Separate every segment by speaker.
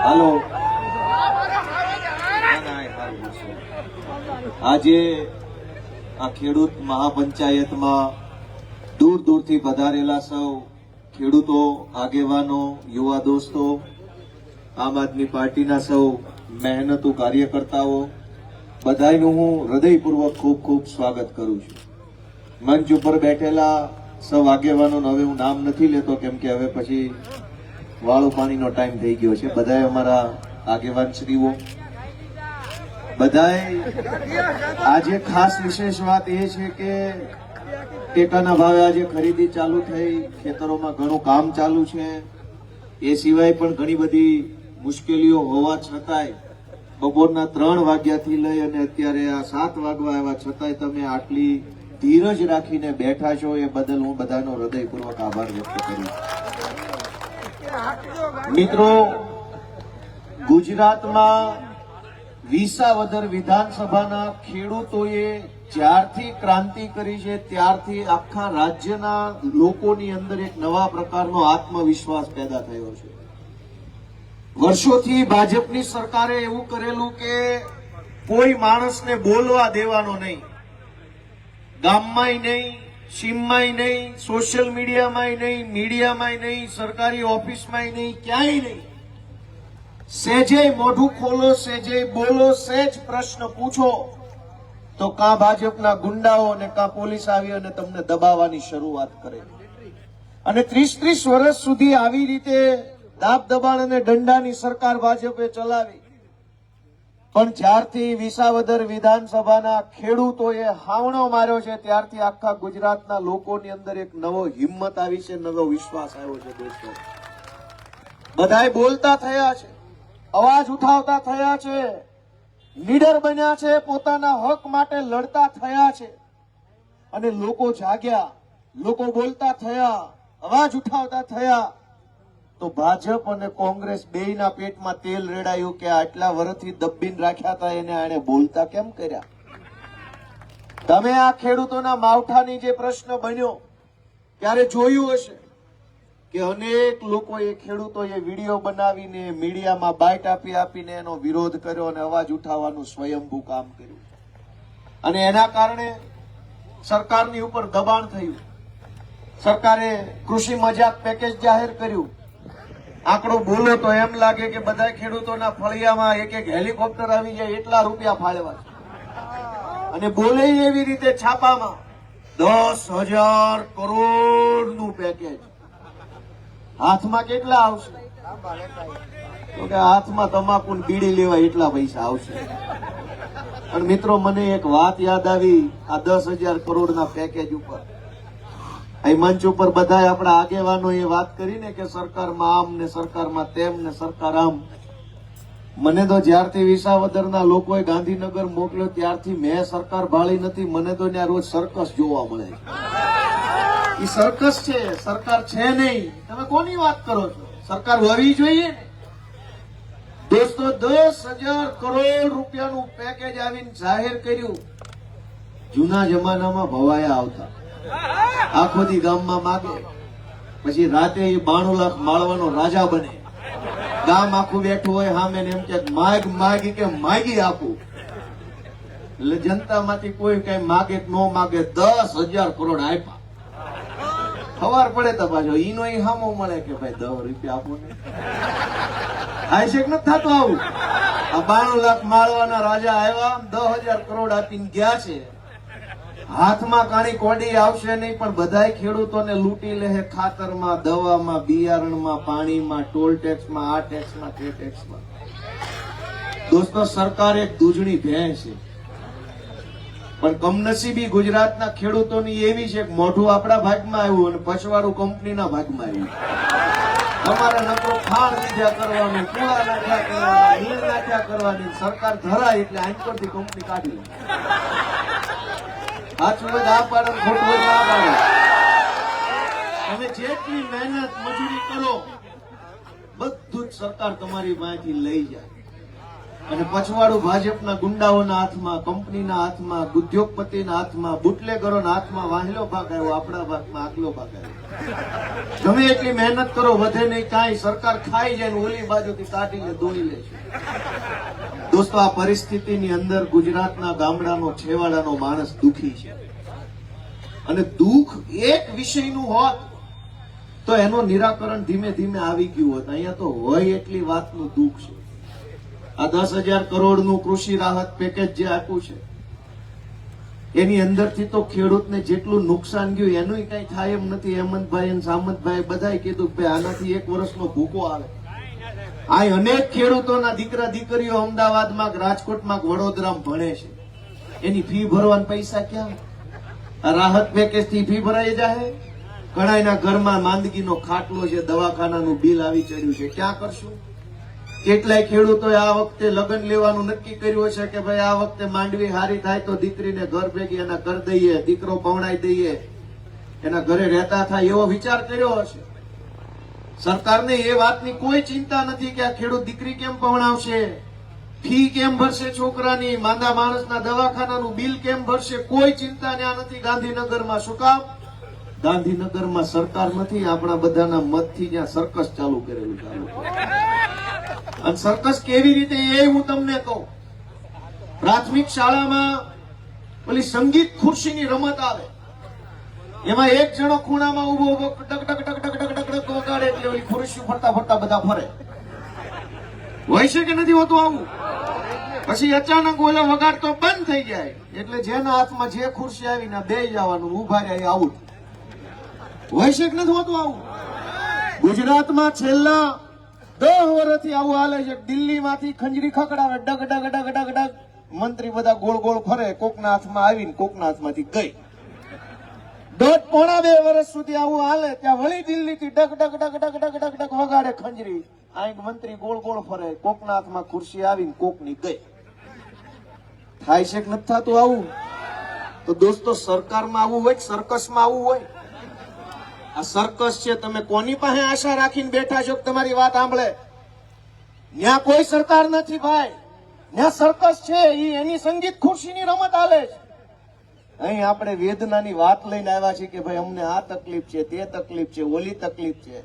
Speaker 1: હાલો આજે આ ખેડૂત મહાપંચાયતમાં દૂર દૂરથી પધારેલા સૌ ખેડૂતો, આગેવાનો, યુવા દોસ્તો, આમ આદમી પાર્ટીના સૌ મહેનતુ કાર્યકર્તાઓ બધાયનું હું હૃદયપૂર્વક ખૂબ ખૂબ સ્વાગત કરું છું. મંચ ઉપર બેઠેલા સૌ આગેવાનોનું હવે હું નામ નથી લેતો, કેમ કે હવે પછી વાળું પાણીનો ટાઈમ થઈ ગયો છે. બધાય અમારા આગેવાન શ્રીઓ, બધાય આજે ખાસ વિશેષ વાત એ છે કે ટેકાના ભાવે આજે ખરીદી ચાલુ થઈ, ખેતરોમાં ઘણું કામ ચાલુ છે. એ સિવાય પણ ઘણી બધી મુશ્કેલીઓ હોવા છતાંય બપોરના 3 વાગ્યાથી લઈ અને અત્યારે આ 7 વાગવા આવ્યા છતાંય તમે આટલી ધીરજ રાખીને બેઠા છો, એ બદલ હું બધાનો હૃદયપૂર્વક આભાર વ્યક્ત કરું. મિત્રો, ગુજરાતમાં વિસાવદર વિધાનસભાના ખેડૂતોએ જ્યારથી ક્રાંતિ કરી છે ત્યારથી આખા રાજ્યના લોકોની અંદર એક નવા પ્રકારનો આત્મવિશ્વાસ પેદા થયો છે. વર્ષોથી ભાજપની સરકારે એવું કરેલું કે કોઈ માણસને બોલવા દેવાનો નહીં, ગામમાંય નહીં, સીમમાંય નહીં, સોશિયલ મીડિયામાંય નહીં, મીડિયામાંય નહીં, સરકારી ઓફિસમાંય નહીં, ક્યાંય નહીં. સેજે મોઢું ખોલો, સેજે બોલો, સેજ પ્રશ્ન પૂછો તો કાં ભાજપના ગુંડાઓ અને કાં પોલીસ આવી અને તમને દબાવવાની શરૂઆત કરે. અને 30-30 વર્ષ સુધી આવી રીતે દાબ દબાણ અને દંડાની સરકાર ભાજપે ચલાવી. પણ જ્યારથી વિસાવદર વિધાનસભાના ખેડૂતોએ હાવણો માર્યો છે ત્યારથી આખા ગુજરાતના લોકોની અંદર એક નવો હિંમત આવી છે, નવો વિશ્વાસ આવ્યો છે. દોસ્તો, બધાય બોલતા થયા છે, અવાજ ઉઠાવતા થયા છે, નીડર બન્યા છે, પોતાના હક માટે લડતા થયા છે. અને લોકો જાગ્યા, લોકો બોલતા થયા, અવાજ ઉઠાવતા થયા. તો ભાજપ અને કોંગ્રેસ બેયના પેટમાં તેલ રેડાયું કે આટલા વર્ષથી દબીને રાખ્યા હતા એને આને બોલતા કેમ કર્યા. તમે આ ખેડૂતોના માવઠાની જે પ્રશ્ન બન્યો ત્યારે જોયું હશે કે અનેક લોકોએ, ખેડૂતોએ વિડીયો બનાવીને મીડિયામાં બાઇટ આપીને એનો વિરોધ કર્યો અને અવાજ ઉઠાવવાનું સ્વયંભૂ કામ કર્યું. અને એના કારણે સરકારની ઉપર દબાણ થયું. સરકારે કૃષિ મજાક પેકેજ જાહેર કર્યું. આંકડો બોલો તો એમ લાગે કે બધા ખેડૂતોના ફળિયામાં એક હેલિકોપ્ટર આવી જાય એટલા રૂપિયા ફાળવ્યા છે. અને બોલે એવી રીતે છાપામાં 10,000 કરોડનું પેકેજ. હાથમાં કેટલા આવશે? તો કે હાથમાં તમાકુ બીડી લેવાય એટલા પૈસા આવશે. પણ મિત્રો, મને એક વાત યાદ આવી આ 10,000 કરોડના પેકેજ ઉપર. અહીં મંચ ઉપર બધા આપણા આગેવાનો એ વાત કરીને કે સરકારમાં આમ ને સરકારમાં તેમ ને સરકાર આમ. મને તો જ્યારથી વિસાવદરના લોકોએ ગાંધીનગર મોકલ્યો ત્યારથી મેં સરકાર ભાળી નથી. મને તો ત્યાં રોજ સર્કસ જોવા મળે છે. એ સર્કસ છે, સરકાર છે નહીં. તમે કોની વાત કરો છો? સરકાર હોવી જોઈએ ને. દોસ્તો, 10,000 કરોડ રૂપિયાનું પેકેજ આવીને જાહેર કર્યું. જૂના જમાનામાં ભવાયા આવતા, આખો દી ગામમાં માગે, પછી રાતે એ 92 લાખ માળવાનો રાજા બને. ગામ આખું બેઠું હોય સામે એમ કે માગી કે માગી આપું. એટલે જનતામાંથી કોઈ કઈ માગે કે ન માગે 10,000 કરોડ આપ્યા. ખબર પડે તો પાછો ઈનો ઈ હામો મળે કે ભાઈ 10 રૂપિયા આપો ને. થાય છે કે નથી થતું આવું? આ 92 લાખ માળવાના રાજા આવ્યા, 10,000 કરોડ આપીને ગયા છે. હાથમાં કાણી કોડી આવશે નહીં, પણ બધાય ખેડૂતોને લૂંટી લે. ખાતરમાં, દવામાં, બિયારણમાં, પાણીમાં, ટોલ ટેક્સમાં, આ ટેક્સમાં, તે ટેક્સમાં. દોસ્તો, સરકાર એક દૂધણી ભેંસ છે. પણ કમનસીબી ગુજરાતના ખેડૂતોની એવી છે કે મોઢું આપણા ભાગમાં આવ્યું અને પછવાડું કંપનીના ભાગમાં આવ્યું. તમારે નકરો ખાણ દીધા કરવાનું, કુળા નાખ્યા કરવાના, નીર નાખ્યા કરવાની. સરકાર ધરાય એટલે આંખ પરથી કંપની કાઢી લે. સાચું હોય આ પાડે, ખોટું હોય આ પાડે. તમે જેટલી મહેનત મજૂરી કરો બધું જ સરકાર તમારી પાસેથી લઈ જાય. અને પછવાડું ભાજપના ગુંડાઓના હાથમાં, કંપનીના હાથમાં, ઉદ્યોગપતિના હાથમાં, બુટલેગરોના હાથમાં વાહેલો ભાગ આવ્યો, આપણા ભાગમાં આગલો ભાગ આવ્યો. ગમે એટલી મહેનત કરો વધે નહીં કાંઈ, સરકાર ખાઈ જાય ને ઓલી બાજુથી કાઢીને દોડી લે છે. દોસ્તો, આ પરિસ્થિતિની અંદર ગુજરાતના ગામડાનો છેવાડાનો માણસ દુખી છે. અને દુઃખ એક વિષયનું હોત તો એનું નિરાકરણ ધીમે ધીમે આવી ગયું હોત. અહીંયા તો હોય એટલી વાતનું દુઃખ છે. આ 10,000 કરોડનું કૃષિ રાહત પેકેજ જે આપ્યું છે એની અંદરથી તો ખેડૂતને જેટલું નુકસાન ગયું એનું કઈ થાય એમ નથી. હેમંતભાઈ અને સામંતભાઈ બધાએ કીધું કે આનાથી 1 વર્ષનો ભૂકો આવે. આ અનેક ખેડૂતોના દીકરા દીકરીઓ અમદાવાદમાં, રાજકોટમાં, વડોદરામાં ભણે છે. એની ફી ભરવાના પૈસા ક્યાં? આ રાહત પેકેજ થી ફી ભરાઈ જાય. ઘણાના ઘરમાં માંદગીનો ખાટલો છે, દવાખાનાનું બિલ આવી ચડ્યું છે, ક્યાં કરશું? કેટલાય ખેડૂતોએ આ વખતે લગ્ન લેવાનું નક્કી કર્યું છે કે ભાઈ આ વખતે માંડવી હારી થાય તો દીકરીને ઘર ભેગી એના કર દઈએ, દીકરો પવણાઈ દઈએ, એના ઘરે રહેતા થાય એવો વિચાર કર્યો હશે. સરકારને એ વાતની કોઈ ચિંતા નથી કે આ ખેડૂત દીકરી કેમ પવણાવશે, ફી કેમ ભરશે છોકરાની, માંદા માણસના દવાખાનાનું બિલ કેમ ભરશે, કોઈ ચિંતા ત્યાં નથી ગાંધીનગરમાં. શું કામ? ગાંધીનગરમાં સરકાર નથી, આપણા બધાના મતથી ત્યાં સર્કસ ચાલુ કરેલું ચાલુ. અને સર્કસ કેવી રીતે એ હું તમને કહું. પ્રાથમિક શાળામાં ઓલી સંગીત ખુરશીની રમત આવે, એમાં એક જણો ખૂણામાં ઉભો ઉભો ટક ટક ટક ટક ટક ટક ટક વગાડે એટલે ઓલી ખુરશી ફરતા ફરતા બધા ફરે. હોય છે કે નથી હોતું આવું? પછી અચાનક ઓલો વગાડતો બંધ થઈ જાય એટલે જેના હાથમાં જે ખુરશી આવીને બેસી જવાનું, ઉભા રહ્યા, આવું હોય છે કે નથી હોતું આવું? ગુજરાતમાં છેલ્લા 10 વર્ષથી આવું હાલે છે. દિલ્હીમાંથી ખંજરી ખકડાવે, ડગ ડગ ડગ ડગ ડગ, મંત્રી બધા ગોળ ગોળ ફરે, કોકના હાથમાં આવીને કોકના હાથમાંથી ગઈ. 1.5-2 વર્ષ સુધી આવું હાલે. ત્યાં વળી દિલ્હીથી ડગ ડગ ડગ ડગ ડગ ડગ ડગ વગાડે ખંજરી, અહીં મંત્રી ગોળ ગોળ ફરે, કોકના હાથમાં ખુરશી આવીને કોકની ગઈ. થાય છે કે નથી થતું આવું? તો દોસ્તો, સરકારમાં આવું હોય, સર્કસમાં આવું હોય. આ સર્કસ છે. તમે કોની પાસે આશા રાખીને બેઠા છો કે તમારી વાત સાંભળે? ત્યાં કોઈ સરકાર નથી ભાઈ, ત્યાં સર્કસ છે. એની સંગીત ખુરશીની રમત હાલે છે. અહીં આપણે વેદનાની વાત લઈને આવ્યા છીએ કે ભાઈ અમને આ તકલીફ છે, તે તકલીફ છે, ઓલી તકલીફ છે.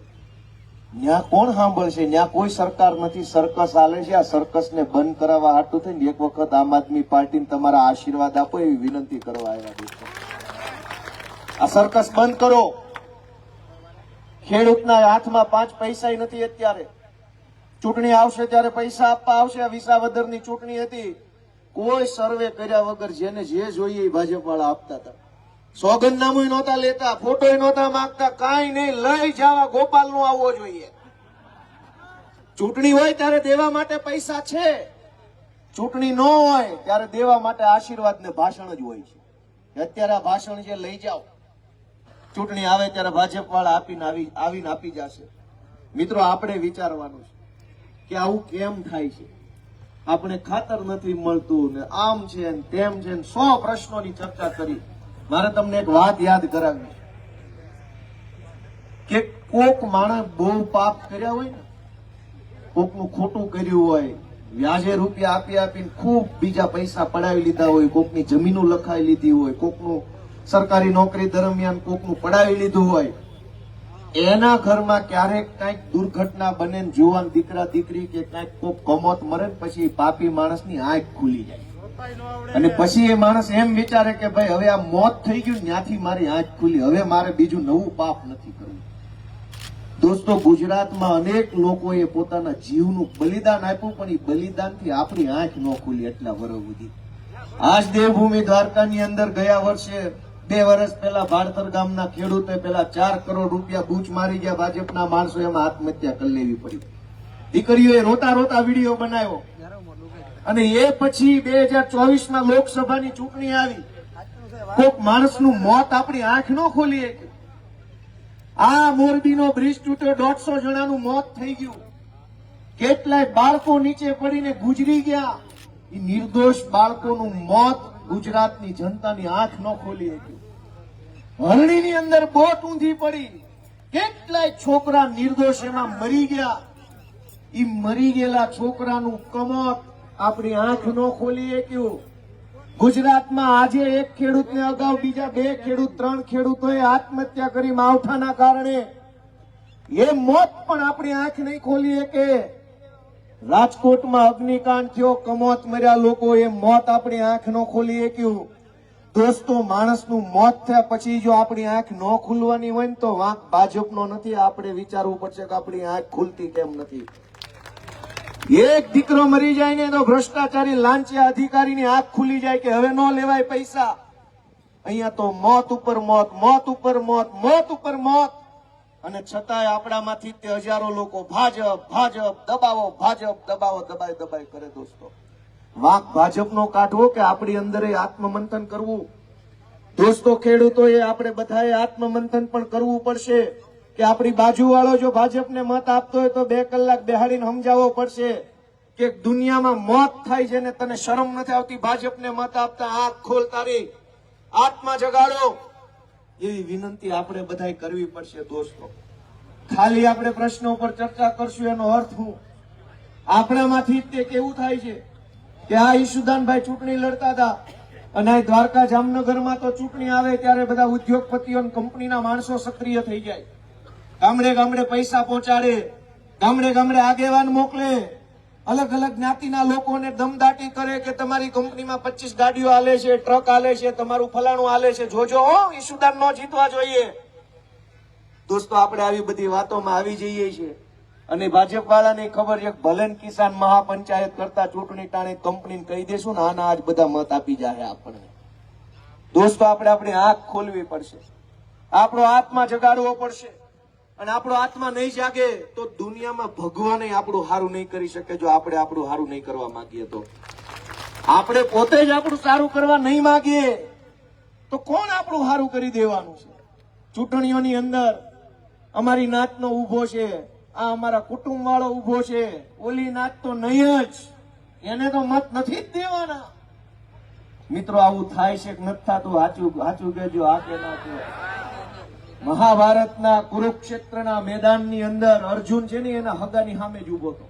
Speaker 1: ત્યાં કોણ સાંભળશે? ત્યાં કોઈ સરકાર નથી, સર્કસ હાલે છે. આ સર્કસને બંધ કરાવવા હાટું થઈને એક વખત આમ આદમી પાર્ટીને તમારા આશીર્વાદ આપો એવી વિનંતી કરવા આવ્યા. આ સર્કસ બંધ કરો. ખેડૂતના હાથમાં 5 પૈસા નથી અત્યારે. ચૂંટણી આવશે ત્યારે પૈસા આપવા આવશે. આ વિસાવદરની ચૂંટણી હતી, કોઈ સર્વે કર્યા વગર જેને જે જોઈએ એ ભાજપ વાળા આપતા હતા. સોગંદનામું નહોતા લેતા, ફોટો નહોતા માંગતા, કાંઈ નહીં. લઈ જવા ગોપાલ નો આવવો જોઈએ. ચૂંટણી હોય ત્યારે દેવા માટે પૈસા છે, ચૂંટણી ન હોય ત્યારે દેવા માટે આશીર્વાદ ને ભાષણ જ હોય છે. અત્યારે આ ભાષણ છે, લઈ જાઓ. ચૂંટણી આવે ત્યારે ભાજપ વાળા આવીને આપી જશે. મિત્રો, આપણે વિચારવાનું છે કે આવું કેમ થાય છે. આપણે ખાતર નથી મળતું ને આમ છે ને તેમ છે ને 100 પ્રશ્નોની ચર્ચા કરી. મારે તમને એક વાત યાદ કરાવવી કે કોક માણસ બહુ પાપ કર્યા હોય ને, કોકનું ખોટું કર્યું હોય, વ્યાજે રૂપિયા આપી આપીને ખૂબ બીજા પૈસા પડાવી લીધા હોય, કોકની જમીનો લખાઈ લીધી હોય, કોકનું સરકારી નોકરી દરમિયાન કોકનું પડાવી લીધું હોય, એના ઘરમાં ક્યારેક કઈક દુર્ઘટના બને, જુવાન દીકરા દીકરી કે કઈક કોક કમોત મરે, પછી પાપી માણસની આંખ ખુલી જાય અને પછી એ માણસ એમ વિચારે કે ભાઈ હવે આ મોત થઈ ગયું, ત્યાંથી મારી આંખ ખુલી, હવે મારે બીજું નવું પાપ નથી કરવું. દોસ્તો, ગુજરાતમાં અનેક લોકોએ પોતાના જીવનું બલિદાન આપ્યું, પણ એ બલિદાનથી આપણી આંખ ન ખુલી એટલા વર્ષ સુધી. આજ દેવભૂમિ દ્વારકાની અંદર ગયા વર્ષે 2 વર્ષ પહેલા ભાડતર ગામના ખેડૂતે પેલા 4 કરોડ રૂપિયા બૂચ મારી ગયા ભાજપના માણસો, એમાં આત્મહત્યા કરી લેવી પડી. દીકરીઓએ રોતા રોતા વિડીયો બનાવ્યો. અને એ પછી 2024માં લોકસભાની ચૂંટણી આવી, કોક માણસનું મોત આપણી આંખ ન ખોલી. આ મોરબીનો બ્રિજ તૂટ્યો, 150 જણાનું મોત થઈ ગયું, કેટલાય બાળકો નીચે પડીને ગુજરી ગયા. એ નિર્દોષ બાળકોનું મોત ગુજરાતની જનતાની આંખ ન ખોલી હતી. હરણીની અંદર બોટ ઊંધી પડી, કેટલાય છોકરા નિર્દોષ એમાં મરી ગયા. એ મરી ગયેલા છોકરાનું કમોત આપણી આંખ ન ખોલીએ ક્યું? ગુજરાતમાં આજે એક ખેડૂતને અગાઉ બીજા 2 ખેડૂત 3 ખેડૂતોએ આત્મહત્યા કરી માવઠાના કારણે. એ મોત પણ આપણી આંખ નહીં ખોલીએ કે રાજકોટમાં અગ્નિકાંડ થયો, કમોત મર્યા લોકો, એ મોત આપણી આંખ ન ખોલીએ ક્યું? દોસ્તો, માણસનું મોત થયા પછી જો આપણી આંખ ન ખુલવાની હોય ને તો વાંક ભાજપનો નથી. આપણે વિચારવું પડશે કે આપણી આંખ ખુલતી કેમ નથી. એક દીકરો મરી જાય ને તો ભ્રષ્ટાચારી લાંચિયા અધિકારીની આંખ ખુલી જાય કે હવે ન લેવાય પૈસા. અહીંયા તો મોત ઉપર મોત, મોત ઉપર મોત, મોત ઉપર મોત. અને છતાંય આપણામાંથી તે હજારો લોકો ભાજપ ભાજપ દબાવો, ભાજપ દબાવો, દબાઈ કરે. દોસ્તો, વાંક ભાજપનો કાઢવો કે આપણી અંદર આત્મમંથન કરવું? દોસ્તો, ખેડૂતોએ આપણે બધાએ આત્મમંથન પણ કરવું પડશે કે આપણી બાજુવાળો જો ભાજપને મત આપતો હોય તો 2 કલાક બેહાડીને સમજાવવો પડશે કે દુનિયામાં મોત થાય છે ને તને શરમ નથી આવતી ભાજપને મત આપતા? આંખ ખોલ, તારી આત્મા જગાડો, એવી વિનંતી આપણે બધાએ કરવી પડશે. દોસ્તો, ખાલી આપણે પ્રશ્નો પર ચર્ચા કરશું એનો અર્થ શું? આપણામાંથી તે કેવું થાય છે કે આ ઈશુદાનભાઈ ચૂંટણી લડતા હતા અને આ દ્વારકા જામનગરમાં તો ચૂંટણી આવે ત્યારે બધા ઉદ્યોગપતિઓ કંપનીના માણસો સક્રિય થઈ જાય, ગામડે ગામડે પૈસા પહોંચાડે, ગામડે ગામડે આગેવાન મોકલે, અલગ અલગ જ્ઞાતિના લોકોને દમદાટી કરે કે તમારી કંપનીમાં 25 ગાડીઓ આલે છે, ટ્રક આલે છે, તમારું ફલાણું આલે છે, જોજો હો ઈશુદાન નો જીતવા જોઈએ. દોસ્તો, આપણે આવી બધી વાતોમાં આવી જઈએ છીએ અને ભાજપ વાળાને ખબર છે કે ભલે કિસાન મહાપંચાયત કરતા ચૂંટણી ટાણે કંપનીને કહી દેશું ને આના આજ બધા મત આપી જાય આપણને. દોસ્તો, આપણે આપણી આંખ ખોલવી પડશે, આપણો આત્મા જગાડવો પડશે. અને આપણો આત્મા નહીં જાગે તો દુનિયામાં ભગવાન આપણું સારું નહીં કરી શકે. જો આપણે આપણું સારું નહીં કરવા માંગીએ તો, આપણે પોતે જ આપણું સારું કરવા નહીં માંગીએ તો કોણ આપણું સારું કરી દેવાનું છે? ચૂંટણીઓની અંદર અમારી નાતનો ઉભો છે, આ અમારા કુટુંબ વાળો ઉભો છે, ઓલી નાત તો નહીં જ, એને તો મત નથી જ દેવાના. મિત્રો, આવું થાય છે કે નથી થતું? સાચું કહેજો, આ કે ના કહો. મહાભારતના કુરુક્ષેત્રના મેદાનની અંદર અર્જુન છે ને એના હગાની સામે જ ઉભો હતો.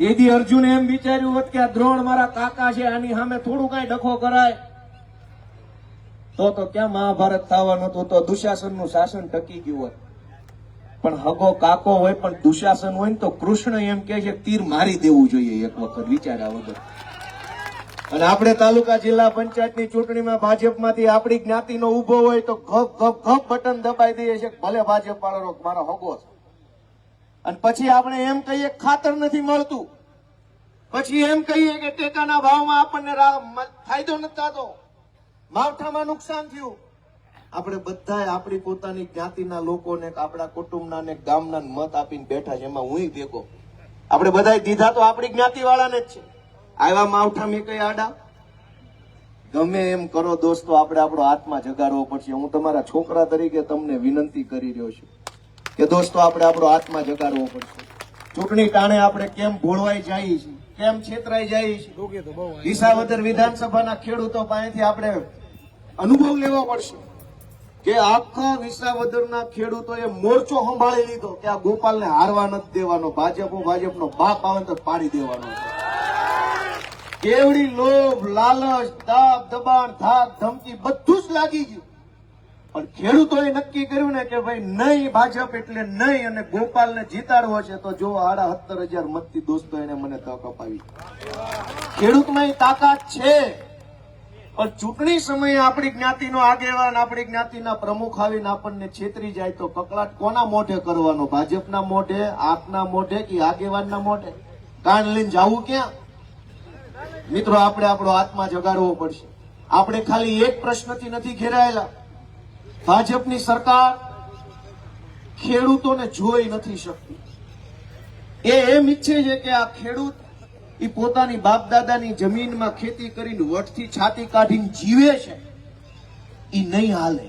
Speaker 1: એથી અર્જુને એમ વિચાર્યું હોત કે આ દ્રોણ મારા કાકા છે, આની સામે થોડું કઈ ડખો કરાય તો ક્યાં મહાભારત થવાનું હતું, તો દુશાસનનું શાસન ટકી ગયું હોત. પણ હગો કાકો હોય પણ દુશાસન હોય ને તો કૃષ્ણ એમ કે છે તીર મારી દેવું જોઈએ એક વખત વિચાર્યા વગર. અને આપણે તાલુકા જિલ્લા પંચાયતની ચૂંટણીમાં ભાજપમાંથી આપણી જ્ઞાતિનો ઉભો હોય તો ઘપ ઘપ ઘપ બટન દબાઈ દઈએ છે ભલે ભાજપ વાળો મારો હગો છે. અને પછી આપણે એમ કહીએ ખાતર નથી મળતું, પછી એમ કહીએ કે ટેકાના ભાવમાં આપણને ફાયદો નથી થતો, માવઠામાં નુકસાન થયું. આપણે બધા આપણી પોતાની જ્ઞાતિના લોકોને, આપણા કુટુંબના ને ગામના મત આપીને બેઠા છે, એમાં હું ભેગો. આપણે બધા દીધા તો આપણી જ્ઞાતિ વાળાને જ છે. આવ્યા માવઠા મેં કઈ આડા? ગમે એમ કરો દોસ્તો, આપણે આપણો આત્મા જગાડવો પડશે. હું તમારા છોકરા તરીકે તમને વિનંતી કરી રહ્યો છું કે દોસ્તો, આપણે આપણો આત્મા જગાડવો પડશે. ચૂંટણી ટાણે આપણે કેમ ભોળવાઈ જઈએ છીએ, કેમ છેતરાઈ જઈએ છીએ, વિસાવદર વિધાનસભાના ખેડૂતો પાસેથી આપણે અનુભવ લેવો પડશે કે આખા વિસાવદરના ખેડૂતોએ મોરચો સંભાળી લીધો કે આ ગોપાલને હારવા નથી દેવાનો, ભાજપનો બાપ આવે તો પાડી દેવાનો છે. કેવડી લોભ, લાલચ, દાબ દબાણ, ધાક ધમકી બધું જ લાગી ગયું. પણ ખેડૂતોએ નક્કી કર્યું ને કે ભાઈ નહીં, ભાજપ એટલે નહીં, અને ગોપાલને જીતાડવો છે તો જો 17,500 મતથી દોસ્તો એને મને તક અપાવી. ખેડૂતમાં તાકાત છે. પણ ચૂંટણી સમયે આપણી જ્ઞાતિનો આગેવાન, આપણી જ્ઞાતિના પ્રમુખ આવીને આપણને છેતરી જાય તો કકળાટ કોના મોઢે કરવાનો? ભાજપના મોઢે, આપના મોઢે કે આગેવાનના મોઢે? કાન લઈને જવું ક્યાં? મિત્રો, આપણે આપણો આત્મા જગાડવો પડશે. આપણે ખાલી એક પ્રશ્નથી નથી ઘેરાયેલા. ભાજપની સરકાર ખેડૂતોને જોઈ નથી શકતી. એ એમ ઈચ્છે છે કે આ ખેડૂત એ પોતાની બાપ દાદાની જમીનમાં ખેતી કરીને વટથી છાતી કાઢીને જીવે છે, એ નહીં હાલે.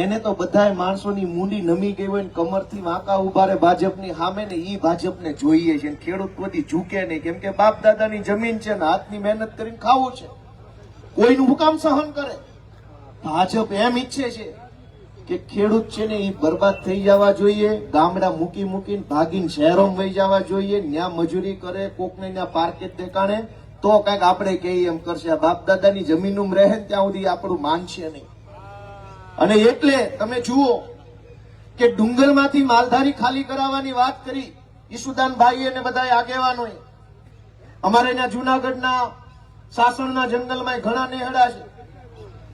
Speaker 1: એને તો બધા માણસોની મૂંડી નમી ગઈ હોય ને કમરથી વાંકા ઉભા રહે ભાજપની સામે ને ઈ ભાજપને જોઈએ છે. ખેડૂત કોઈ ઝૂકે નહીં, કેમ કે બાપ દાદાની જમીન છે ને હાથની મહેનત કરીને ખાવું છે. કોઈનું હુકામ સહન કરે? ભાજપ એમ ઈચ્છે છે કે ખેડૂત છે ને એ બરબાદ થઈ જવા જોઈએ, ગામડા મૂકી મૂકીને ભાગીને શહેરોમાં વહી જવા જોઈએ, ત્યાં મજૂરી કરે, કોકને ત્યાં પાર્કે દેખાણે તો કઈક આપણે કહીએ એમ કરશે. આ બાપ દાદાની જમીનમાં રહે ને ત્યાં સુધી આપણું માનશે નહીં. અને એટલે તમે જુઓ કે ડુંગરમાંથી માલધારી ખાલી કરાવવાની વાત કરી ઈસુદાનભાઈ અને બધા આગેવાનોએ. અમારે ત્યાં જુનાગઢના સાસણના જંગલમાં ઘણા નેહડા છે,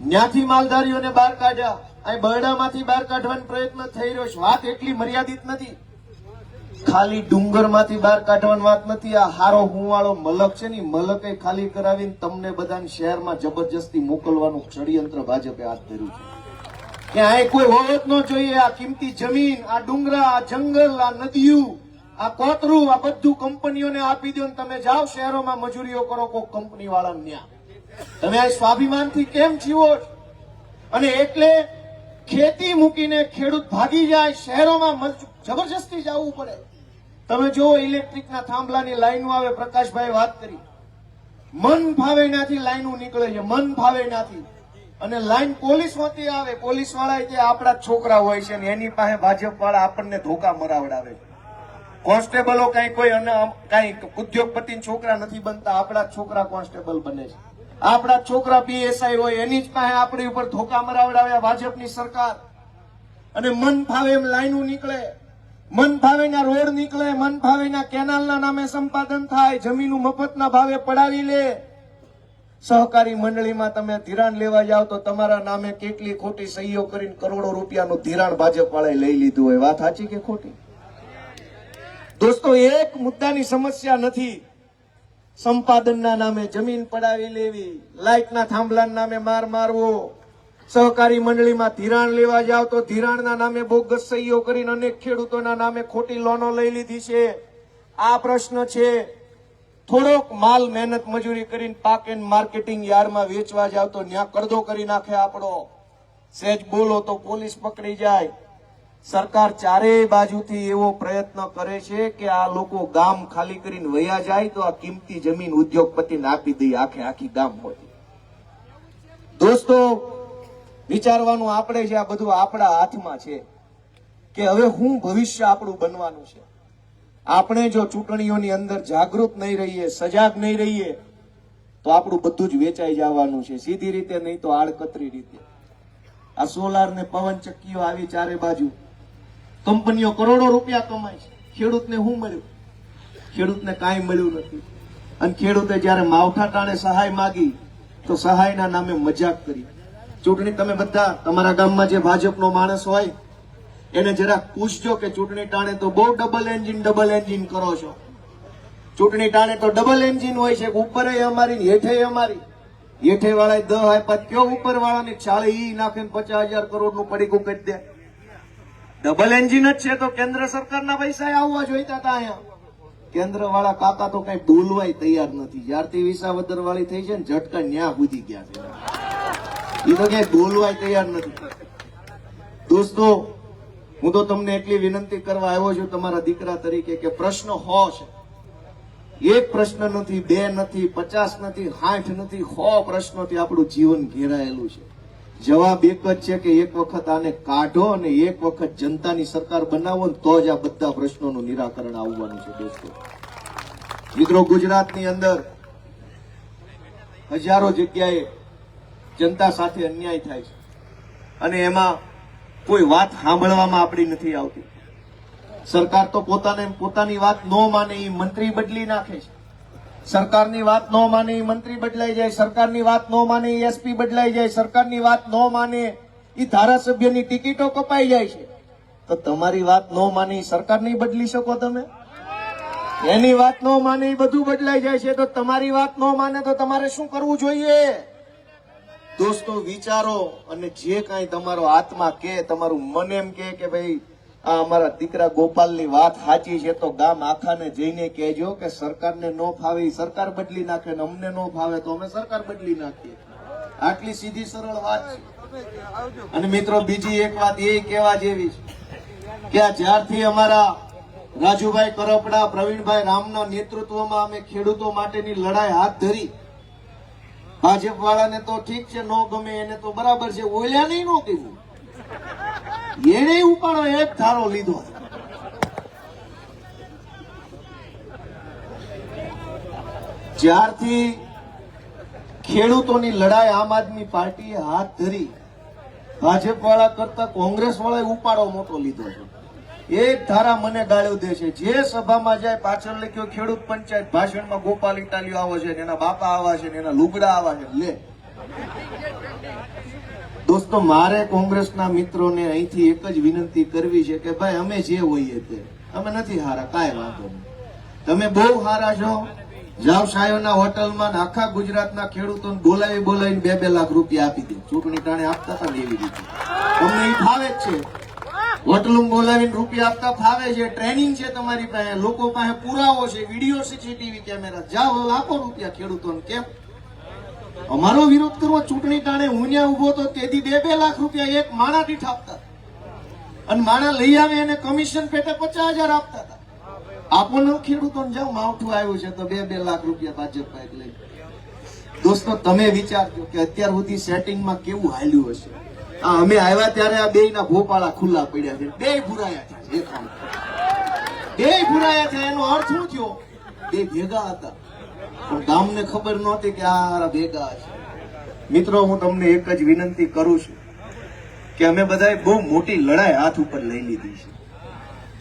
Speaker 1: ત્યાંથી માલધારીઓને બહાર કાઢ્યા. અહીં બરડામાંથી બહાર કાઢવાનો પ્રયત્ન થઈ રહ્યો છે. વાત એટલી મર્યાદિત નથી, ખાલી ડુંગરમાંથી બહાર કાઢવાની વાત નથી. આ હારો હુંવાળો મલક છે ને, મલકે ખાલી કરાવીને તમને બધાને શહેરમાં જબરજસ્તી મોકલવાનું ષડયંત્ર ભાજપે હાથ ધર્યું છે. કે અહીં કોઈ હોવો જ ન જોઈએ. આ કિંમતી જમીન, આ ડુંગરા, આ જંગલ, આ નદીઓ, આ કોતરું, આ બધું કંપનીઓને આપી દો. તમે જાઓ શહેરોમાં મજૂરીઓ કરો કોઈ કંપની વાળાને ત્યાં. તમે આ સ્વાભિમાનથી કેમ જીવો છો? અને એટલે ખેતી મૂકીને ખેડૂત ભાગી જાય, શહેરોમાં જબરજસ્તી જવું પડે. તમે જો ઇલેક્ટ્રિકના થાંભલાની લાઈનો આવે, પ્રકાશભાઈ વાત કરી, મન ભાવે ત્યાંથી લાઈનો નીકળે છે, મન ભાવે ત્યાંથી. અને લાઈન પોલીસ માંથી આવે, પોલીસ વાળા તે આપણા છોકરા હોય છે ને એની પાસે ભાજપ વાળા આપણને ધોકા મરાવડાવે છે. કોન્સ્ટેબલો કઈ કોઈ કઈ ઉદ્યોગપતિ છોકરા નથી બનતા, આપણા છોકરા કોન્સ્ટેબલ બને છે. આપણા છોકરા પીએસઆઈ હોય, એની જ પાસે આપણી ઉપર ધોકા મરાવડાવ્યા ભાજપની સરકાર. અને મન ભાવે એમ લાઈનો નીકળે, મન ભાવેના રોડ નીકળે, મન ભાવેના કેનાલના નામે સંપાદન થાય, જમીનો મફતના ભાવે પડાવી લે. સહકારી મંડળીમાં તમે ધિરાણ લેવા જાવ તો તમારા નામે કેટલી ખોટી સહીઓ કરીને કરોડો રૂપિયાનું ધિરાણ ભાજપ વાળાએ લઈ લીધું હોય. વાત સાચી કે ખોટી? દોસ્તો, એક મુદ્દાની સમસ્યા નથી. સંપાદનના નામે જમીન પડાવી લેવી, લાઇટના થાંભલાના નામે માર મારવો, સહકારી મંડળીમાં ધિરાણ લેવા જાવ તો ધિરાણના નામે બોગસ સહીઓ કરીને અનેક ખેડૂતોના નામે ખોટી લોનો લઈ લીધી છે. આ પ્રશ્ન છે. થોડોક માલ મહેનત મજૂરી કરીને પાક એન્ડ માર્કેટિંગ યાર્ડમાં વેચવા જાવ તો ત્યાં કરદો કરી નાખે આપણો. સહેજ બોલો તો પોલીસ પકડી જાય. સરકાર ચારેય બાજુથી એવો પ્રયત્ન કરે છે કે આ લોકો ગામ ખાલી કરીને વયા જાય તો આ કિંમતી જમીન ઉદ્યોગપતિને આપી દઈએ, આખે આખી ગામ હોય. દોસ્તો, વિચારવાનું આપણે છે, આ બધું આપણા હાથમાં છે કે હવે હું ભવિષ્ય આપણું બનવાનું છે. આપણે જો ચૂંટણીઓની અંદર જાગૃત નહીં રહીએ, સજાગ નહીં રહીએ તો આપણું બધું જ વેચાઈ જવાનું છે. સીધી રીતે નહીં તો આડકતરી રીતે. આ સોલાર ને પવન ચક્કીઓ આવી ચારે બાજુ, કંપનીઓ કરોડો રૂપિયા કમાય છે. ખેડૂતને શું મળ્યું? ખેડૂતને કાંઈ મળ્યું નથી. અને ખેડૂતે જયારે માવઠા ટાણે સહાય માગી તો સહાયના નામે મજાક કરી. ચૂંટણી તમે બધા તમારા ગામમાં જે ભાજપનો માણસ હોય એને જરા પૂછજો કે ચૂંટણી ટાણે તો બહુ ડબલ એન્જિન કરો છો. ચૂંટણી ટાણે તો ડબલ એન્જિન હોય છે, ઉપર અમારી હેઠે અમારી. હેઠે વાળા 10 આપ્યા, કયો ઉપર વાળાની ચાલે ઈ નાખે 50,000 કરોડનું પડીકું કરી દે. ડબલ એન્જિન જ છે તો કેન્દ્ર સરકારના પૈસા આવવા જોઈતા હતા. અહીંયા કેન્દ્ર વાળા કાકા તો કઈ બોલવાય તૈયાર નથી. જ્યારથી વિસાવદર વાળી થઈ છે ને ઝટકા ન્યા બુજી ગયા છે, એ તો કઈ બોલવાય તૈયાર નથી. દોસ્તો, હું તો તમને એટલી વિનંતી કરવા આવ્યો છું તમારા દીકરા તરીકે કે પ્રશ્ન 100 છે. એક પ્રશ્ન નથી, 2 નથી, 50 નથી, 60 નથી, 100 પ્રશ્નોથી આપણું જીવન ઘેરાયેલું છે. જવાબ એક જ છે કે એક વખત આને કાઢો અને એક વખત જનતાની સરકાર બનાવો ને તો જ આ બધા પ્રશ્નોનું નિરાકરણ આવવાનું છે. દોસ્તો મિત્રો, ગુજરાતની અંદર હજારો જગ્યાએ જનતા સાથે અન્યાય થાય છે અને એમાં કોઈ વાત સાંભળવામાં આપણી નથી આવતી. સરકાર તો પોતાની વાત ન માને એ મંત્રી બદલી નાખે છે. સરકારની વાત ન માને એ મંત્રી બદલાઈ જાય, સરકારની વાત ન માને એ એસપી બદલાઈ જાય, સરકારની વાત ન માને એ ધારાસભ્યની ટિકિટો કપાઈ જાય છે. તો તમારી વાત ન માને એ સરકાર નહીં બદલી શકો તમે? એની વાત ન માને એ બધું બદલાઈ જાય છે. તો તમારી વાત ન માને તો તમારે શું કરવું જોઈએ? દોસ્તો, વિચારો અને જે કાંઈ તમારો આત્મા કે, તમારું મન એમ કે ભાઈ આ અમારા દીકરા ગોપાલની વાત સાચી છે તો ગામ આખાને જઈને કહેજો કે સરકારને ન ફાવે સરકાર બદલી નાખે ને અમને ન ફાવે તો અમે સરકાર બદલી નાખીએ. આટલી સીધી સરળ વાત છે. અને મિત્રો, બીજી એક વાત એ કહેવા જેવી છે કે આ જ્યારથી અમારા રાજુભાઈ કરપડા, પ્રવીણભાઈ રામના નેતૃત્વમાં અમે ખેડૂતો માટેની લડાઈ હાથ ધરી, ભાજપ વાળાને તો ઠીક છે, ન ગમે એને તો બરાબર છે, ઓલ્યા નહીં ન કીધું. એને ઉપાડો એક ધારો લીધો. જ્યારથી ખેડૂતોની લડાઈ આમ આદમી પાર્ટીએ હાથ ધરી, ભાજપ વાળા કરતા કોંગ્રેસ વાળાએ ઉપાડો મોટો લીધો છે. એક ધારા મને ગાળ્યો દે છે. જે સભામાં જાય પાછળ લખ્યો ખેડૂત પંચાયત, ભાષણમાં ગોપાલ ઇટાલિયો આવે છે, એના બાપા આવા છે, એના લુગડા આવા છે. લે દોસ્તો, મારે કોંગ્રેસના મિત્રોને અહીંથી એક જ વિનંતી કરવી છે કે ભાઈ અમે જે હોઈએ તે, અમે નથી હારા, કાંઈ વાંધો નહીં. તમે બહુ હારા છો, જાવ સાયોના હોટલમાં આખા ગુજરાતના ખેડૂતોને બોલાવીને 2-2 લાખ રૂપિયા આપી દે. ચૂંટણી ટાણે આપતા હતા ને એવી રીતે તમને એ ફાવે જ છે. હોટલું બોલાવીને રૂપિયા આપતા ફાવે છે. ટ્રેનિંગ છે તમારી પાસે, લોકો પાસે પુરાવો છે, વિડીયો, સીસીટીવી કેમેરા. જાઓ આપો રૂપિયા ખેડૂતોને. કેમ અમારો વિરોધ કરવો? ચૂંટણી ટાણે હું ત્યાં ઉભો તો તેથી 2-2 લાખ રૂપિયા એક માણા દીઠ આપતા, અને માણા લઈ આવે એને કમિશન પેટે 50,000 આપતા હતા. આપો ને ખેડૂતોને, જાઓ માવઠું આવ્યું છે તો 2-2 લાખ રૂપિયા ભાજપ પાસે લઈ. દોસ્તો, તમે વિચારજો કે અત્યાર સુધી સેટિંગમાં કેવું હાલ્યું હશે. અમે આવ્યા ત્યારે આ બેયના ભોપાળા ખુલ્લા પડ્યા છે, બે ભૂરાયા છે. બે ભૂરાયા છે એનો અર્થ શું થયો? બે ભેગા હતા, પણ ગામને ખબર નહોતી કે આ ભેગા છે. મિત્રો, હું તમને એક જ વિનંતી કરું છું કે અમે બધાએ બહુ મોટી લડાઈ હાથ ઉપર લઈ લીધી છે.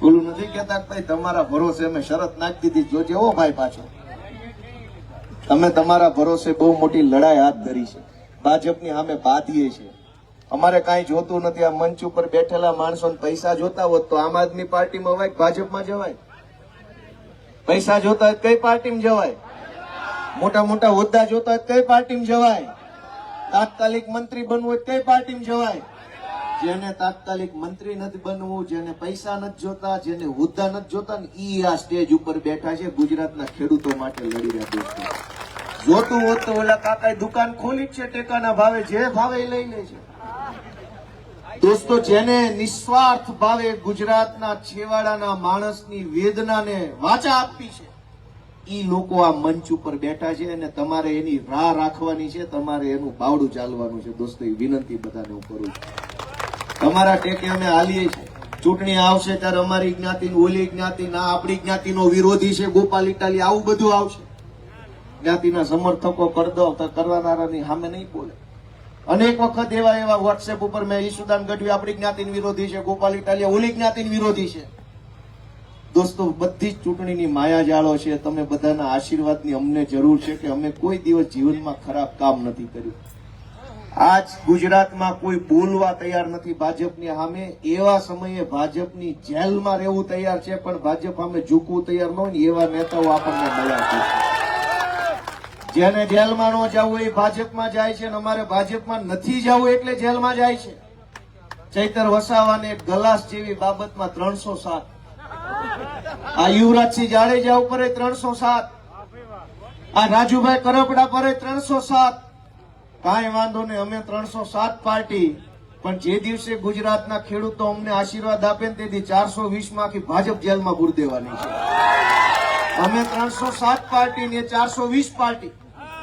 Speaker 1: બોલું નથી કેતા ભાઈ તમારા ભરોસે અમે શરત નાખી દીધી, જોજે હો ભાઈ પાછો. તમે તમારા ભરોસે બહુ મોટી લડાઈ હાથ ધરી છે, ભાજપની સામે બાંધીએ છે. અમારે કાંઈ જોતું નથી. આ મંચ ઉપર બેઠેલા માણસોને પૈસા જોતા હોત તો આમ આદમી પાર્ટીમાં હોય, ભાજપમાં જવાય. પૈસા જોતા હોય કઈ પાર્ટીમાં જવાય? મોટા મોટા હોદ્દા જોતા હોય કઈ પાર્ટીમાં જવાય? તાત્કાલિક મંત્રી બનવું હોય કઈ પાર્ટીમાં જવાય? જેને તાત્કાલિક મંત્રી નથી બનવું, જેને પૈસા નથી જોતા, જેને હોદ્દા નથી જોતા ને ઈ આ સ્ટેજ ઉપર બેઠા છે, ગુજરાતના ખેડૂતો માટે લડી રહ્યા દોસ્તો. જોતું હોત તો ઓલા કાકાએ દુકાન ખોલી છે ટેકાના ભાવે, જે ભાવે લઈ લે છે. દોસ્તો, જેને નિસ્વાર્થ ભાવે ગુજરાતના છેવાડાના માણસની વેદનાને વાચા આપી છે, ઈ લોકો આ મંચ ઉપર બેઠા છે અને તમારે એની રાહ રાખવાની છે, તમારે એનું બાવડું ચાલવાનું છે. દોસ્તો, એ વિનંતી બધાને હું કરું છું. તમારા ટેકે અમે હાલીએ છીએ. ચૂંટણી આવશે ત્યારે અમારી જ્ઞાતિ, ઓલી જ્ઞાતિ, ના આપણી જ્ઞાતિનો વિરોધી છે ગોપાલ ઇટાલી, આવું બધું આવશે. જ્ઞાતિના સમર્થકો કરવાનારાની સામે નહીં બોલે. અનેક વખત એવા વોટ્સએપ ઉપર મેં ઈસુદાન ગઢવી આપણી જ્ઞાતિની વિરોધી છે, ગોપાલ ઇટાલિયા ઓલી જ્ઞાતિની વિરોધી છે. દોસ્તો, બધી જ ચૂંટણીની માયાજાળો છે. તમે બધાના આશીર્વાદની અમને જરૂર છે કે અમે કોઈ દિવસ જીવનમાં ખરાબ કામ નથી કર્યું. આજ ગુજરાતમાં કોઈ બોલવા તૈયાર નથી ભાજપની સામે. એવા સમયે ભાજપની જેલમાં રહેવું તૈયાર છે, પણ ભાજપ સામે ઝૂકવું તૈયાર ન હોય ને એવા નેતાઓ આપણને મળ્યા છે. જેને જેલમાં ન જવું એ ભાજપમાં જાય છે, અને અમારે ભાજપમાં નથી જવું એટલે જેલમાં જાય છે. ચૈતર વસાવાને ગલાસ જેવી બાબતમાં 307, આ યુવરાજસિંહ જાડેજા ઉપર 307, આ રાજુભાઈ કરપડા પર 307. કાંઈ વાંધો નહીં, અમે 307 પાર્ટી, પણ જે દિવસે ગુજરાતના ખેડૂતો અમને આશીર્વાદ આપે ને તેથી 420 માંથી ભાજપ જેલમાં પૂર દેવાની છે. અમે 307 પાર્ટી ને 420 પાર્ટી.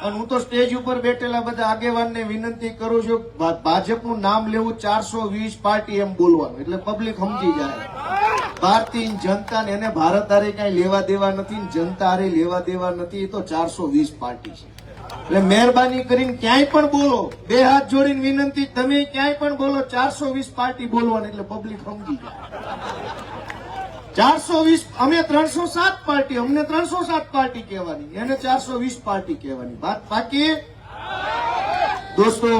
Speaker 1: અને હું તો સ્ટેજ ઉપર બેઠેલા બધા આગેવાનને વિનંતી કરું છું, ભાજપનું નામ લેવું 420 પાર્ટી એમ બોલવાનું, એટલે પબ્લિક સમજી જાય. ભારતીય જનતા એને ભારત હારે કઈ લેવા દેવા નથી, જનતા હારે લેવા દેવા નથી. એ તો 420 પાર્ટી છે. એટલે મહેરબાની કરીને ક્યાંય પણ બોલો, બે હાથ જોડીને વિનંતી, તમે ક્યાંય પણ બોલો 420 પાર્ટી બોલવાની, એટલે પબ્લિક સમજી જાય. 420, અમે 307 પાર્ટી, અમને 307 પાર્ટી કહેવાની, એને 420 પાર્ટી કહેવાની. બાકી દોસ્તો,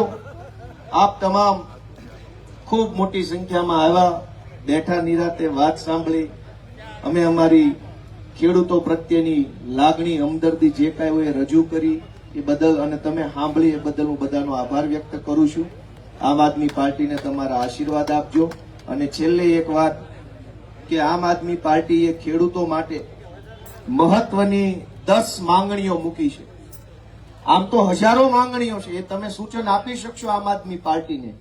Speaker 1: આપ તમામ ખૂબ મોટી સંખ્યામાં આવ્યા, બેઠા નિરાતે વાત સાંભળી. અમે અમારી ખેડૂતો પ્રત્યેની લાગણી, હમદર્દી જે કાંઈ હોય એ રજૂ કરી એ બદલ, અને તમે સાંભળી એ બદલ હું બધાનો આભાર વ્યક્ત કરું છું. આમ આદમી પાર્ટીને તમારા આશીર્વાદ આપજો. અને છેલ્લે એક વાત કે આમ આદમી પાર્ટીએ ખેડૂતો માટે મહત્વની 10 માંગણીઓ મૂકી છે. આમ તો હજારો માંગણીઓ છે, એ તમે સૂચન આપી શકશો આમ આદમી પાર્ટીને,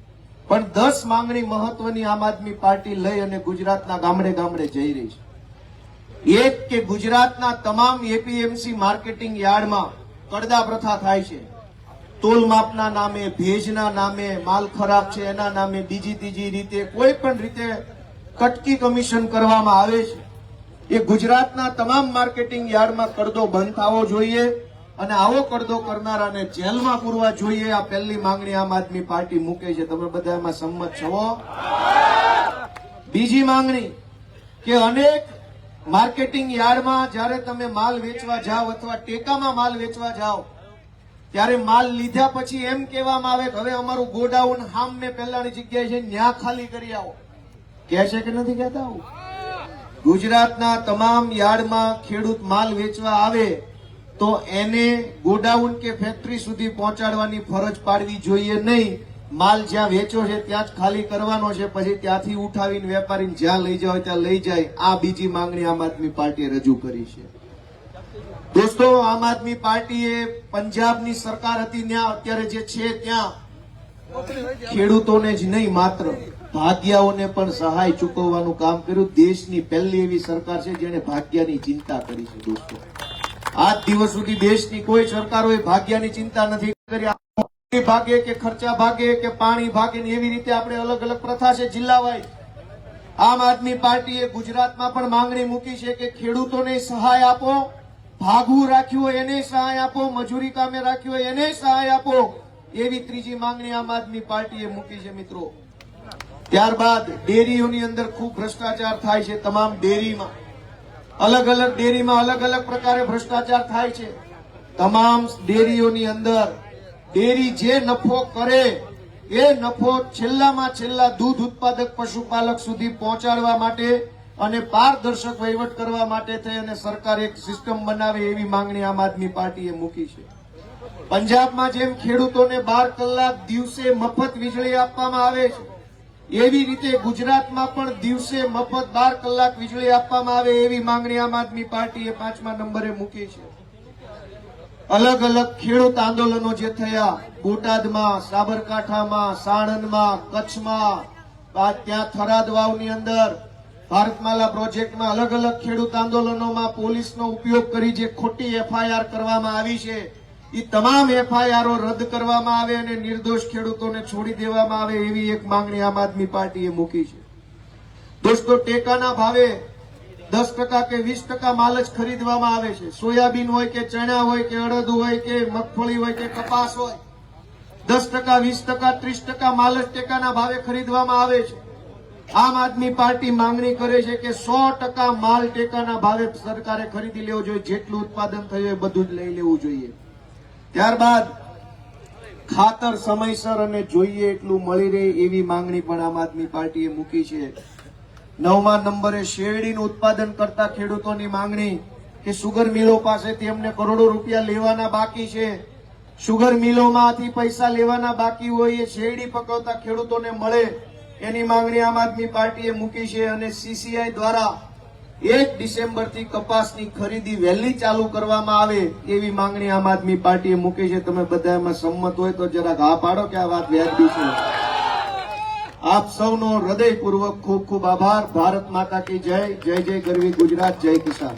Speaker 1: પણ 10 માંગણી મહત્વની આમ આદમી પાર્ટી લઈ અને ગુજરાતના ગામડે ગામડે જઈ રહી છે. એક કે ગુજરાતના તમામ એપીએમસી માર્કેટિંગ યાર્ડમાં કડદા પ્રથા થાય છે. તોલ માપના નામે, ભેજના નામે, માલ ખરાબ છે એના નામે, બીજી ત્રીજી રીતે કોઈ પણ રીતે કટકી કમિશન કરવામાં આવે છે. એ ગુજરાતના તમામ માર્કેટિંગ યાર્ડમાં કરદો બંધ થવો જોઈએ અને આવો કરદો કરનારાને જેલમાં પૂરવા જોઈએ. આ પહેલી માંગણી આમ આદમી પાર્ટી મૂકે છે. તમે બધા એમાં સંમત છો? બીજી માંગણી કે અનેક માર્કેટિંગ યાર્ડમાં જ્યારે તમે માલ વેચવા જાઓ અથવા ટેકામાં માલ વેચવા જાઓ ત્યારે માલ લીધા પછી એમ કહેવામાં આવે કે હવે અમારું ગોડાઉન હામે પહેલાની જગ્યાએ છે ન્યા ખાલી કરી આવો. કહે છે કે નથી કહેતા? ગુજરાતના તમામ યાર્ડમાં ખેડૂત માલ વેચવા આવે તો એને ગોડાઉન કે ફેક્ટરી સુધી પહોંચાડવાની ફરજ પાડવી જોઈએ નહીં. માલ જ્યાં વેચો છે ત્યાં જ ખાલી કરવાનો છે, પછી ત્યાંથી ઉઠાવીને વેપારીને જ્યાં લઈ જાવ ત્યાં લઈ જાય. આ બીજી માંગણી આમ આદમી પાર્ટીએ રજૂ કરી છે. દોસ્તો, આમ આદમી પાર્ટીએ પંજાબની સરકાર હતી ત્યાં અત્યારે જે છે ત્યાં ખેડૂતોને જ નહીં માત્ર ભાગ્યાઓને પણ સહાય ચૂકવવાનું કામ કર્યું. દેશની પહેલી એવી સરકાર છે જેને ભાગ્યાની ચિંતા કરી છે. દોસ્તો, આજ દિવસ સુધી દેશની કોઈ સરકારોએ ભાગ્યાની ચિંતા નથી કરી. ભાગે કે ખર્ચા ભાગે કે પાણી ભાગે એવી રીતે આપણે અલગ અલગ પ્રથા છે જિલ્લાવાઇઝ. આમ આદમી પાર્ટીએ ગુજરાતમાં પણ માંગણી મૂકી છે કે ખેડૂતોને સહાય આપો, ભાગવું રાખ્યું હોય એને સહાય આપો, મજૂરી કામે રાખ્યું હોય એને સહાય આપો. એવી ત્રીજી માંગણી આમ આદમી પાર્ટીએ મૂકી છે. મિત્રો, ત્યારબાદ ડેરીઓની અંદર ખૂબ ભ્રષ્ટાચાર થાય છે. તમામ ડેરીમાં અલગ અલગ ડેરીમાં અલગ અલગ પ્રકારે ભ્રષ્ટાચાર થાય છે. તમામ ડેરીઓની અંદર ડેરી જે નફો કરે એ નફો છેલ્લામાં છેલ્લા દૂધ ઉત્પાદક પશુપાલક સુધી પહોંચાડવા માટે અને પારદર્શક વહીવટ કરવા માટે થઈ અને સરકાર એક સિસ્ટમ બનાવે એવી માંગણી આમ આદમી પાર્ટીએ મૂકી છે. પંજાબમાં જેમ ખેડૂતોને 12 કલાક દિવસે મફત વીજળી આપવામાં આવે છે, એવી રીતે ગુજરાતમાં પણ દિવસે મફત 12 કલાક વીજળી આપવામાં આવે એવી માંગણી આમ આદમી પાર્ટીએ 5મા નંબરે મૂકી છે. અલગ અલગ ખેડૂત આંદોલનો જે થયા બોટાદમાં, સાબરકાંઠામાં, સાણંદમાં, કચ્છમાં, ત્યાં થરાદ વાવની અંદર ભારતમાલા પ્રોજેક્ટમાં અલગ અલગ ખેડૂત આંદોલનોમાં પોલીસનો ઉપયોગ કરી જે ખોટી એફઆઈઆર કરવામાં આવી છે એ તમામ એફઆઈઆરો રદ કરવામાં આવે અને નિર્દોષ ખેડૂતોને છોડી દેવામાં આવે એવી એક માંગણી આમ આદમી પાર્ટીએ મૂકી છે. દોસ્તો, ટેકાના ભાવે 10% કે 20% માલ જ ખરીદવામાં આવે છે. સોયાબીન હોય કે ચણા હોય કે અડદ હોય કે મગફળી હોય કે કપાસ હોય, 10%, 20%, 30% માલ જ ટેકાના ભાવે ખરીદવામાં આવે છે. આમ આદમી પાર્ટી માંગણી કરે છે કે 100% માલ ટેકાના ભાવે સરકારે ખરીદી લેવો જોઈએ. જેટલું ઉત્પાદન થયું એ બધું જ લઈ લેવું જોઈએ. ત્યારબાદ ખાતર સમયસર અને જોઈએ એટલું મળી રહે એવી માંગણી પણ આમ આદમી પાર્ટીએ મૂકી છે. 9મા નંબરે શેરડીનું ઉત્પાદન કરતા ખેડૂતોની માંગણી કે સુગર મિલો પાસેથી એમને કરોડો રૂપિયા લેવાના બાકી છે. સુગર મિલોમાંથી પૈસા લેવાના બાકી હોય એ શેરડી પકવતા ખેડૂતોને મળે એની માંગણી આમ આદમી પાર્ટીએ મૂકી છે. અને સીસીઆઈ દ્વારા 1 ડિસેમ્બરથી કપાસની ખરીદી વહેલી ચાલુ કરવામાં આવે એવી માંગણી આમ આદમી પાર્ટીએ મૂકી છે. તમે બધા એમાં સંમત હોય તો જરાક હા પાડો કે આ વાત વ્યાજબી છે. આપ સૌનો હૃદયપૂર્વક ખૂબ ખૂબ આભાર. ભારત માતા કી જય. જય જય ગરવી ગુજરાત. જય કિસાન.